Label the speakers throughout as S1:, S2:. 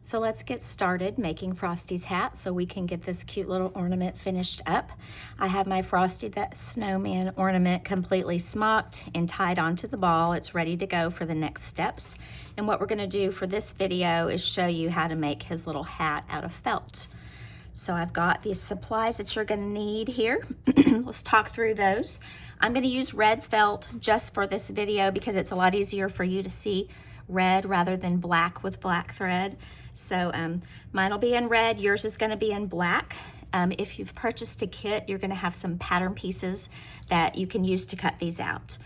S1: So let's get started making Frosty's hat so we can get this cute little ornament finished up. I have my Frosty the Snowman ornament completely smocked and tied onto the ball. It's ready to go for the next steps. And what we're going to do for this video is show you how to make his little hat out of felt. So I've got these supplies that you're going to need here. Let's talk through those. I'm going to use red felt just for this video because it's a lot easier for you to see red rather than black with black thread. So mine will be in red, yours is going to be in black. If you've purchased a kit, you're going to have some pattern pieces that you can use to cut these out.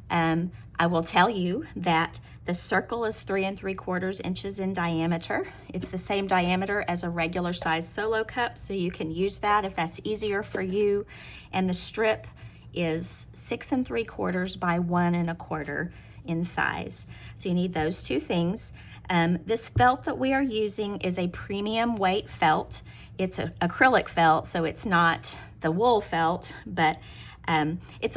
S1: I will tell you that the circle is 3 3/4 inches in diameter. It's the same diameter as a regular size solo cup, so you can use that if that's easier for you. And the strip is 6 3/4 by 1 1/4 in size. So you need those two things. This felt that we are using is a premium weight felt. It's an acrylic felt, so it's not the wool felt, but it's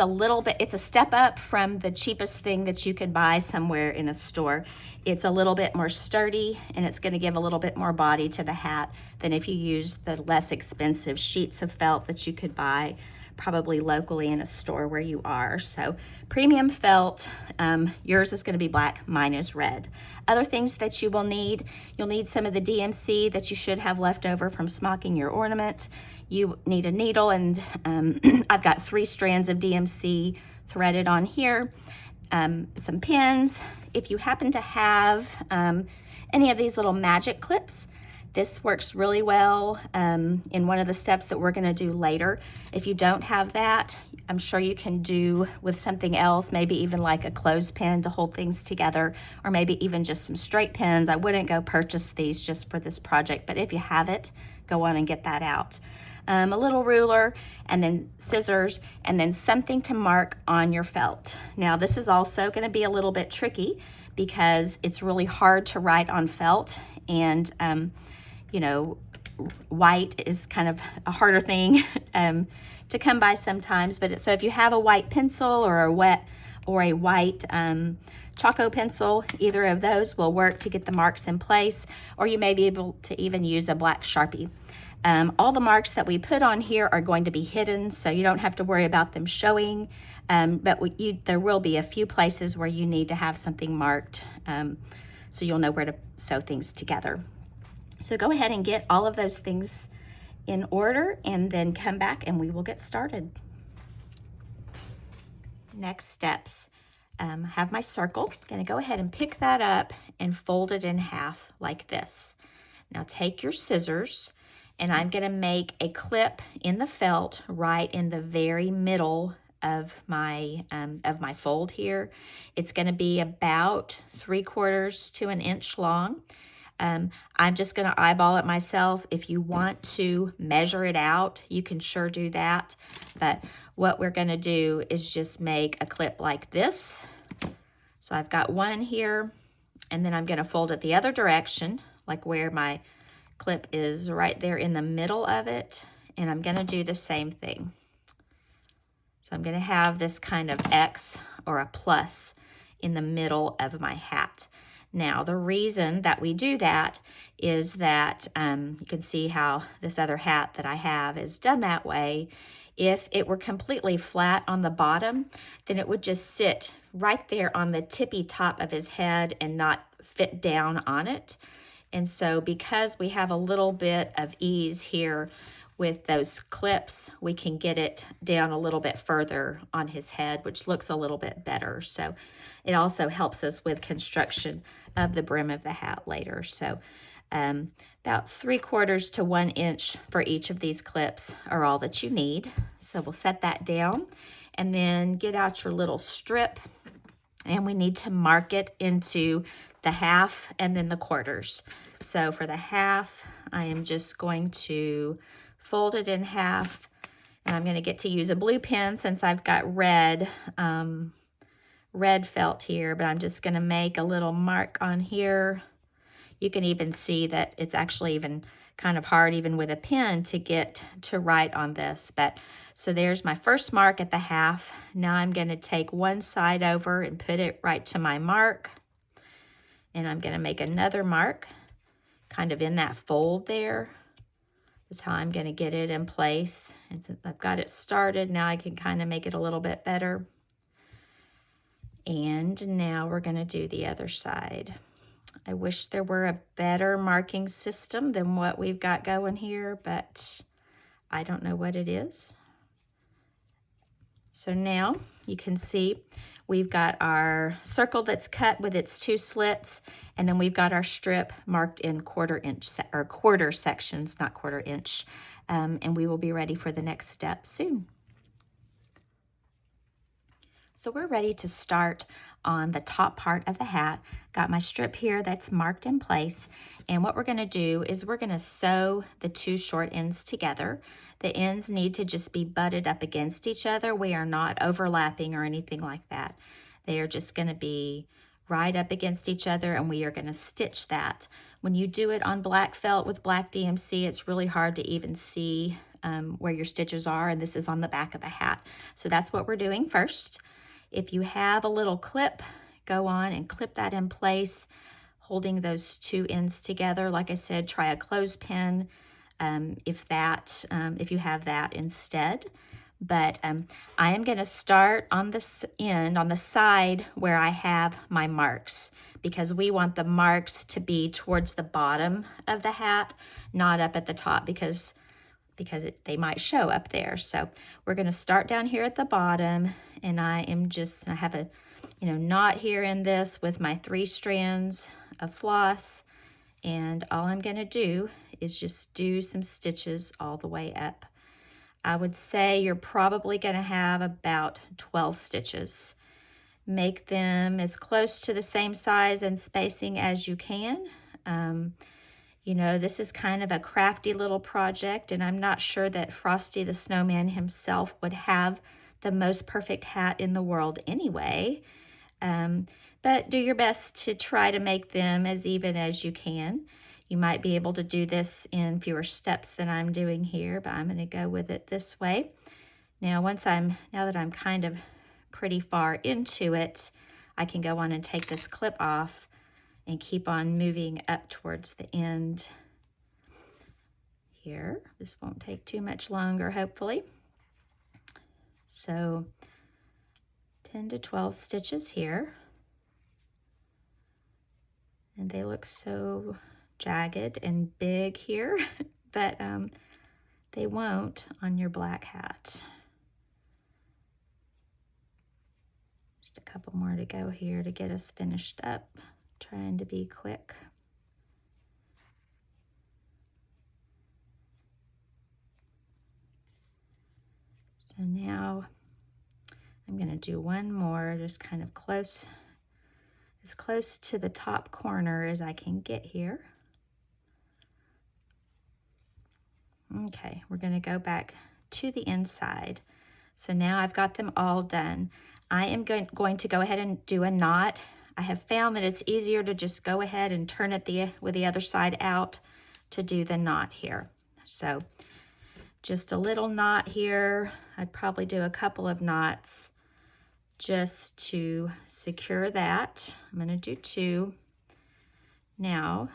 S1: a step up from the cheapest thing that you could buy somewhere in a store. It's a little bit more sturdy, and it's going to give a little bit more body to the hat than if you use the less expensive sheets of felt that you could buy probably locally in a store where you are. So premium felt, yours is going to be black, mine is red. Other things that you will need, you'll need some of the DMC that you should have left over from smocking your ornament. You need a needle, and I've got 3 strands of DMC threaded on here. Some pins. If you happen to have any of these little magic clips, this works really well in one of the steps that we're going to do later. If you don't have that, I'm sure you can do with something else, maybe even like a clothespin to hold things together, or maybe even just some straight pins. I wouldn't go purchase these just for this project, but if you have it, go on and get that out. A little ruler, and then scissors, and then something to mark on your felt. Now, this is also going to be a little bit tricky because it's really hard to write on felt, and you know, white is kind of a harder thing to come by sometimes. But so if you have a white pencil or a white Choco pencil, either of those will work to get the marks in place, or you may be able to even use a black Sharpie. All the marks that we put on here are going to be hidden, so you don't have to worry about them showing, but there will be a few places where you need to have something marked, so you'll know where to sew things together. So go ahead and get all of those things in order and then come back and we will get started. Next steps. Have my circle. Gonna go ahead and pick that up and fold it in half like this. Now take your scissors, and I'm gonna make a clip in the felt right in the very middle of my fold here. It's gonna be about 3/4 to an inch long. I'm just going to eyeball it myself. If you want to measure it out, you can sure do that. But what we're going to do is just make a clip like this. So I've got one here, and then I'm going to fold it the other direction, like where my clip is right there in the middle of it. And I'm going to do the same thing. So I'm going to have this kind of X or a plus in the middle of my hat. Now, the reason that we do that is that you can see how this other hat that I have is done that way. If it were completely flat on the bottom, then it would just sit right there on the tippy top of his head and not fit down on it. And so because we have a little bit of ease here with those clips, we can get it down a little bit further on his head, which looks a little bit better. So it also helps us with construction of the brim of the hat later. So about 3/4 to 1 inch for each of these clips are all that you need. So we'll set that down and then get out your little strip, and we need to mark it into the half and then the quarters. So for the half, I am just going to fold it in half, and I'm going to get to use a blue pen since I've got red felt here, but I'm just going to make a little mark on here. You can even see that it's actually even kind of hard even with a pen to get to write on this. But so there's my first mark at the half. Now I'm going to take one side over and put it right to my mark, and I'm going to make another mark kind of in that fold there. Is how I'm going to get it in place. And since I've got it started, now I can kind of make it a little bit better. And now we're going to do the other side. I wish there were a better marking system than what we've got going here, but I don't know what it is. So now you can see we've got our circle that's cut with its 2 slits, and then we've got our strip marked in quarter sections, not quarter inch, and we will be ready for the next step soon. So we're ready to start on the top part of the hat. Got my strip here that's marked in place, and what we're going to do is we're going to sew the 2 short ends together. The ends need to just be butted up against each other. We are not overlapping or anything like that. They are just going to be right up against each other, and we are going to stitch that. When you do it on black felt with black DMC, it's really hard to even see where your stitches are, and this is on the back of the hat. So that's what we're doing first. If you have a little clip, go on and clip that in place, holding those 2 ends together. Like I said, try a clothespin if you have that instead. But I am going to start on this end, on the side where I have my marks, because we want the marks to be towards the bottom of the hat, not up at the top, because they might show up there. So we're going to start down here at the bottom, and I have a knot here in this with my 3 strands of floss, and all I'm going to do is just do some stitches all the way up. I would say you're probably going to have about 12 stitches. Make them as close to the same size and spacing as you can. This is kind of a crafty little project, and I'm not sure that Frosty the Snowman himself would have the most perfect hat in the world anyway. But do your best to try to make them as even as you can. You might be able to do this in fewer steps than I'm doing here, but I'm going to go with it this way. Now that I'm kind of pretty far into it, I can go on and take this clip off and keep on moving up towards the end here. This won't take too much longer, hopefully. So 10 to 12 stitches here. And they look so jagged and big here, but they won't on your black hat. Just a couple more to go here to get us finished up. Trying to be quick. So now I'm going to do one more, just kind of as close to the top corner as I can get here. Okay, we're going to go back to the inside. So now I've got them all done. I am going to go ahead and do a knot. I have found that it's easier to just go ahead and turn it with the other side out to do the knot here. So just a little knot here. I'd probably do a couple of knots just to secure that. I'm going to do 2. Now,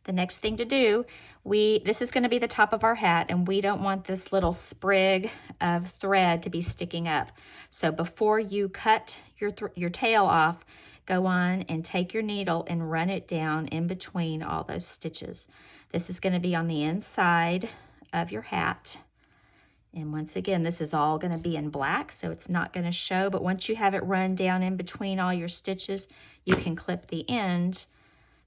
S1: the next thing to do, this is going to be the top of our hat, and we don't want this little sprig of thread to be sticking up. So before you cut your tail off, go on and take your needle and run it down in between all those stitches. This is going to be on the inside of your hat. And once again, this is all going to be in black, so it's not going to show. But once you have it run down in between all your stitches, you can clip the end,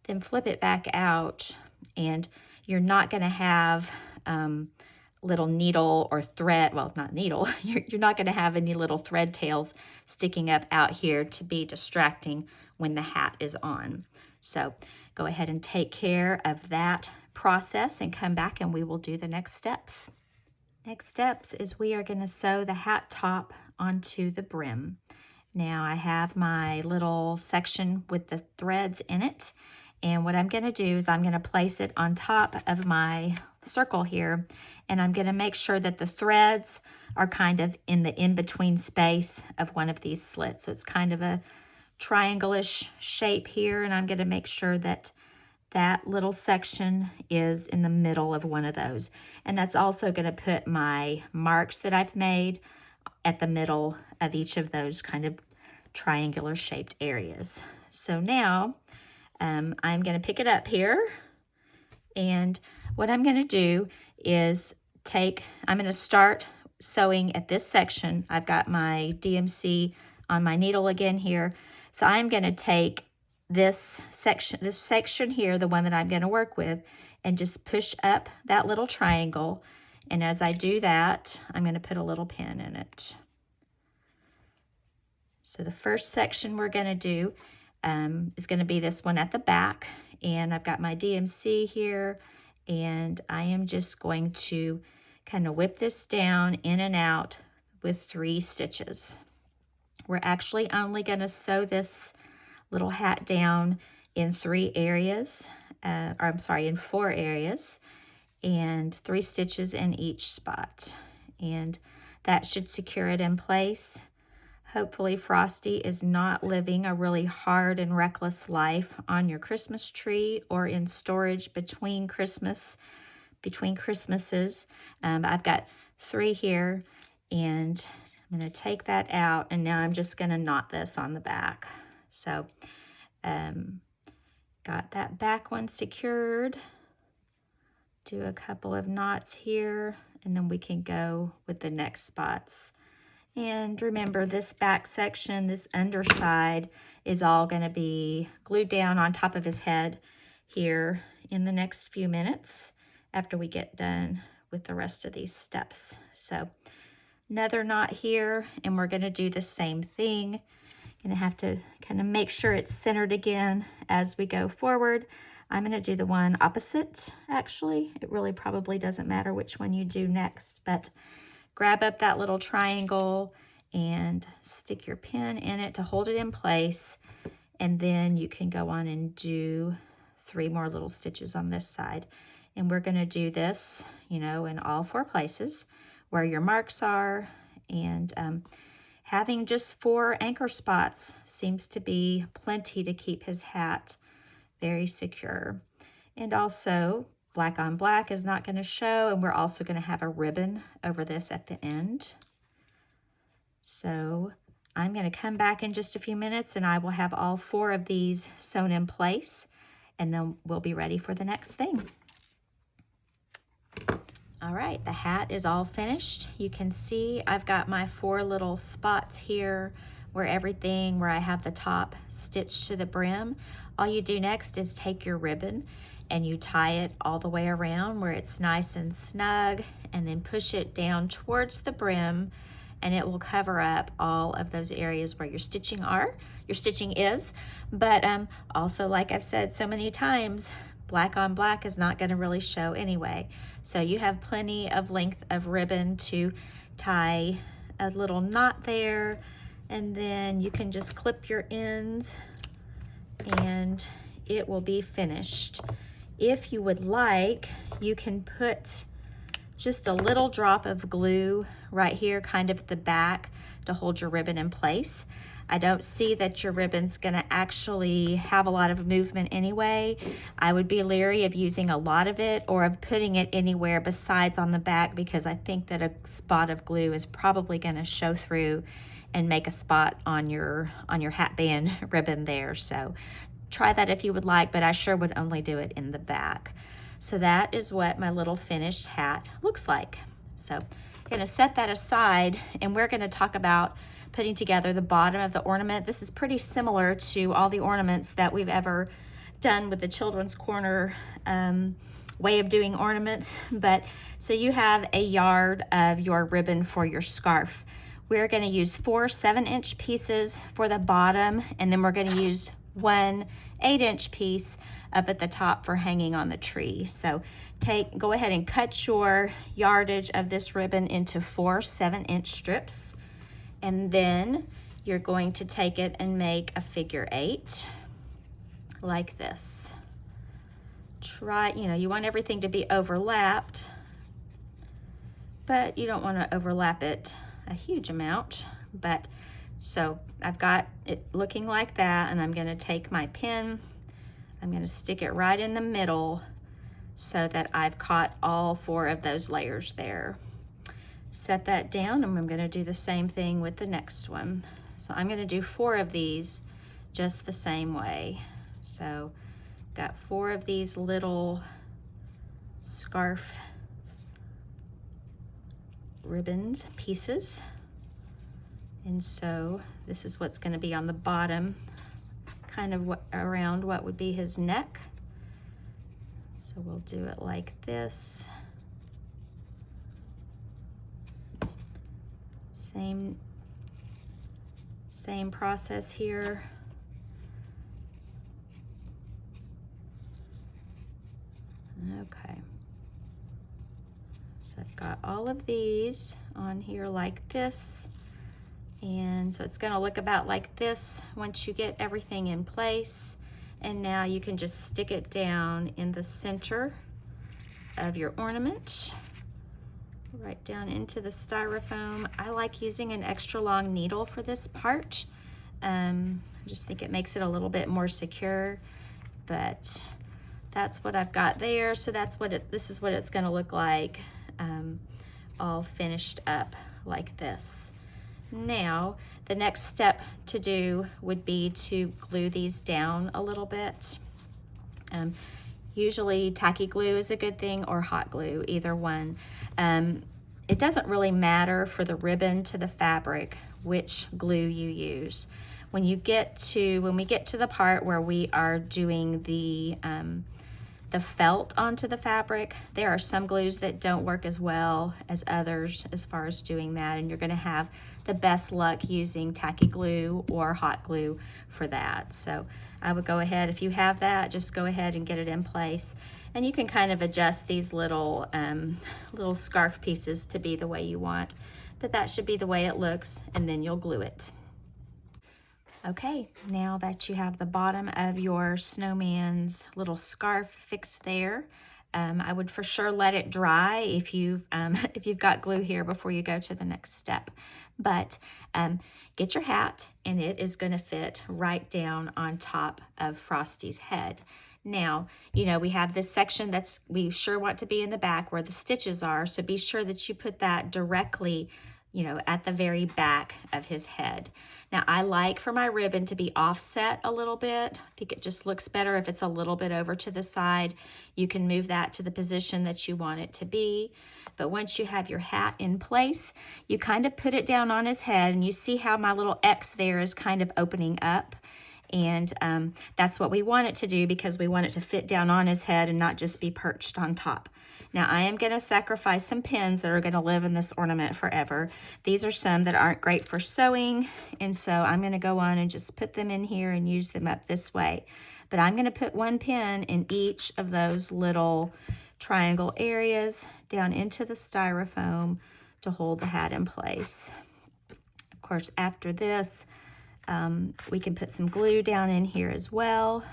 S1: then flip it back out, and you're not going to have little needle or thread, well, not needle, you're not going to have any little thread tails sticking up out here to be distracting when the hat is on. So go ahead and take care of that process and come back and we will do the next steps. Next steps is we are going to sew the hat top onto the brim. Now I have my little section with the threads in it, and what I'm going to do is I'm going to place it on top of my circle here, and I'm going to make sure that the threads are kind of in the in-between space of one of these slits. So it's kind of a triangle-ish shape here, and I'm going to make sure that that little section is in the middle of one of those. And that's also going to put my marks that I've made at the middle of each of those kind of triangular shaped areas. So now I'm going to pick it up here, and what I'm going to do is I'm going to start sewing at this section. I've got my DMC on my needle again here. So I'm going to take this section here, the one that I'm going to work with, and just push up that little triangle. And as I do that, I'm going to put a little pin in it. So the first section we're going to do is going to be this one at the back. And I've got my DMC here, and I am just going to kind of whip this down in and out with 3 stitches. We're actually only going to sew this little hat down in 3 areas, in 4 areas, and 3 stitches in each spot. And that should secure it in place. Hopefully Frosty is not living a really hard and reckless life on your Christmas tree or in storage between Christmases. I've got 3 here, and I'm going to take that out, and now I'm just going to knot this on the back. So got that back one secured. Do a couple of knots here, and then we can go with the next spots. And remember, this back section, this underside, is all going to be glued down on top of his head here in the next few minutes after we get done with the rest of these steps. So another knot here, and we're going to do the same thing. Going to have to kind of make sure it's centered again as we go forward. I'm going to do the one opposite, actually. It really probably doesn't matter which one you do next, but grab up that little triangle and stick your pin in it to hold it in place, and then you can go on and do 3 more little stitches on this side. And we're going to do this, in all 4 places where your marks are, and having just 4 anchor spots seems to be plenty to keep his hat very secure. And also, black on black is not going to show, and we're also going to have a ribbon over this at the end. So I'm going to come back in just a few minutes, and I will have all 4 of these sewn in place, and then we'll be ready for the next thing. All right, the hat is all finished. You can see I've got my 4 little spots here where I have the top stitched to the brim. All you do next is take your ribbon and you tie it all the way around where it's nice and snug, and then push it down towards the brim, and it will cover up all of those areas where your stitching is. But also, like I've said so many times, black on black is not going to really show anyway. So you have plenty of length of ribbon to tie a little knot there, and then you can just clip your ends and it will be finished. If you would like, you can put just a little drop of glue right here, kind of the back, to hold your ribbon in place. I don't see that your ribbon's gonna actually have a lot of movement anyway. I would be leery of using a lot of it or of putting it anywhere besides on the back, because I think that a spot of glue is probably gonna show through and make a spot on your hat band ribbon there. So try that if you would like, but I sure would only do it in the back. So that is what my little finished hat looks like. So I'm gonna set that aside, and we're gonna talk about putting together the bottom of the ornament. This is pretty similar to all the ornaments that we've ever done with the Children's Corner way of doing ornaments. But so you have a yard of your ribbon for your scarf. We're gonna use 4 7-inch pieces for the bottom, and then we're gonna use 1 8-inch piece up at the top for hanging on the tree. So go ahead and cut your yardage of this ribbon into 4 7-inch strips, and then you're going to take it and make a figure 8 like this. You want everything to be overlapped, but you don't want to overlap it a huge amount. But so I've got it looking like that, and I'm going to take my pin, I'm going to stick it right in the middle so that I've caught all 4 of those layers there. Set that down, and I'm going to do the same thing with the next one. So I'm going to do 4 of these just the same way. So got 4 of these little scarf ribbons pieces. And so this is what's going to be on the bottom, kind of around what would be his neck. So we'll do it like this. Same process here. Okay. So I've got all of these on here like this. And so it's going to look about like this once you get everything in place. And now you can just stick it down in the center of your ornament, right down into the styrofoam. I like using an extra long needle for this part. I just think it makes it a little bit more secure, but that's what I've got there. So that's what this is what it's going to look like, all finished up like this. Now, the next step to do would be to glue these down a little bit. Usually tacky glue is a good thing, or hot glue, either one. It doesn't really matter for the ribbon to the fabric which glue you use. When we get to the part where we are doing the felt onto the fabric, there are some glues that don't work as well as others as far as doing that, and you're going to have the best luck using tacky glue or hot glue for that. So I would go ahead, if you have that, just go ahead and get it in place. And you can kind of adjust these little scarf pieces to be the way you want, but that should be the way it looks, and then you'll glue it. Okay, now that you have the bottom of your snowman's little scarf fixed there, I would for sure let it dry if you've got glue here before you go to the next step. But get your hat, and it is going to fit right down on top of Frosty's head. Now, you know, we have this section we sure want to be in the back where the stitches are, so be sure that you put that directly, you know, at the very back of his head. Now, I like for my ribbon to be offset a little bit. I think it just looks better if it's a little bit over to the side. You can move that to the position that you want it to be. But once you have your hat in place, you kind of put it down on his head, and you see how my little X there is kind of opening up. And that's what we want it to do, because we want it to fit down on his head and not just be perched on top. Now, I am going to sacrifice some pins that are going to live in this ornament forever. These are some that aren't great for sewing, and so I'm going to go on and just put them in here and use them up this way. But I'm going to put 1 pin in each of those little triangle areas down into the styrofoam to hold the hat in place. Of course, after this, we can put some glue down in here as well,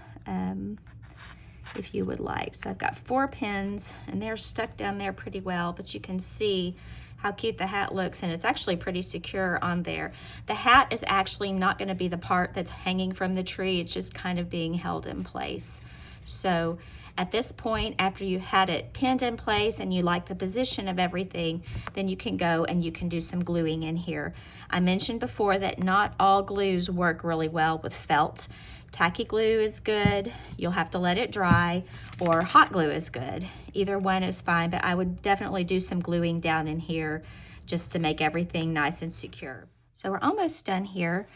S1: if you would like. So I've got 4 pins, and they're stuck down there pretty well, but you can see how cute the hat looks, and it's actually pretty secure on there. The hat is actually not going to be the part that's hanging from the tree. It's just kind of being held in place. So at this point, after you had it pinned in place and you like the position of everything, then you can go and you can do some gluing in here. I mentioned before that not all glues work really well with felt. Tacky glue is good. You'll have to let it dry, or hot glue is good. Either one is fine, but I would definitely do some gluing down in here just to make everything nice and secure. So we're almost done here.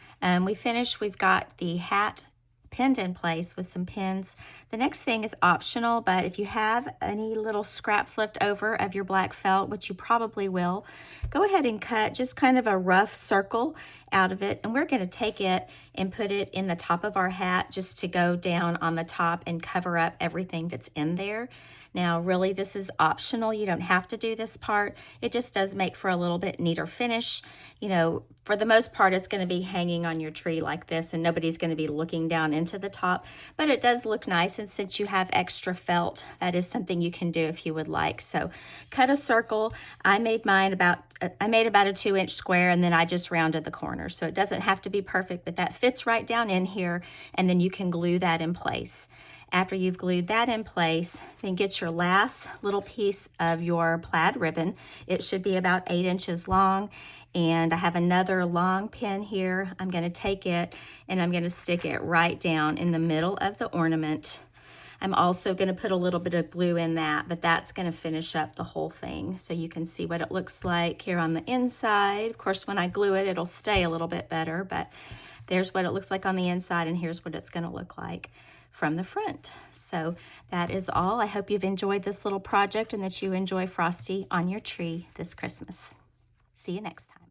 S1: We finished. We've got the hat pinned in place with some pins. The next thing is optional, but if you have any little scraps left over of your black felt, which you probably will, go ahead and cut just kind of a rough circle out of it, and we're going to take it and put it in the top of our hat just to go down on the top and cover up everything that's in there. Now, really, this is optional. You don't have to do this part. It just does make for a little bit neater finish. You know, for the most part, it's going to be hanging on your tree like this, and nobody's going to be looking down into the top, but it does look nice. And since you have extra felt, that is something you can do if you would like. So cut a circle. I made about a 2-inch square, and then I just rounded the corners. So it doesn't have to be perfect, but that fits right down in here, and then you can glue that in place. After you've glued that in place, then get your last little piece of your plaid ribbon. It should be about 8 inches long, and I have another long pin here. I'm going to take it and I'm going to stick it right down in the middle of the ornament. I'm also going to put a little bit of glue in that, but that's going to finish up the whole thing. So you can see what it looks like here on the inside. Of course, when I glue it, it'll stay a little bit better, but there's what it looks like on the inside, and here's what it's going to look like from the front. So that is all. I hope you've enjoyed this little project and that you enjoy Frosty on your tree this Christmas. See you next time.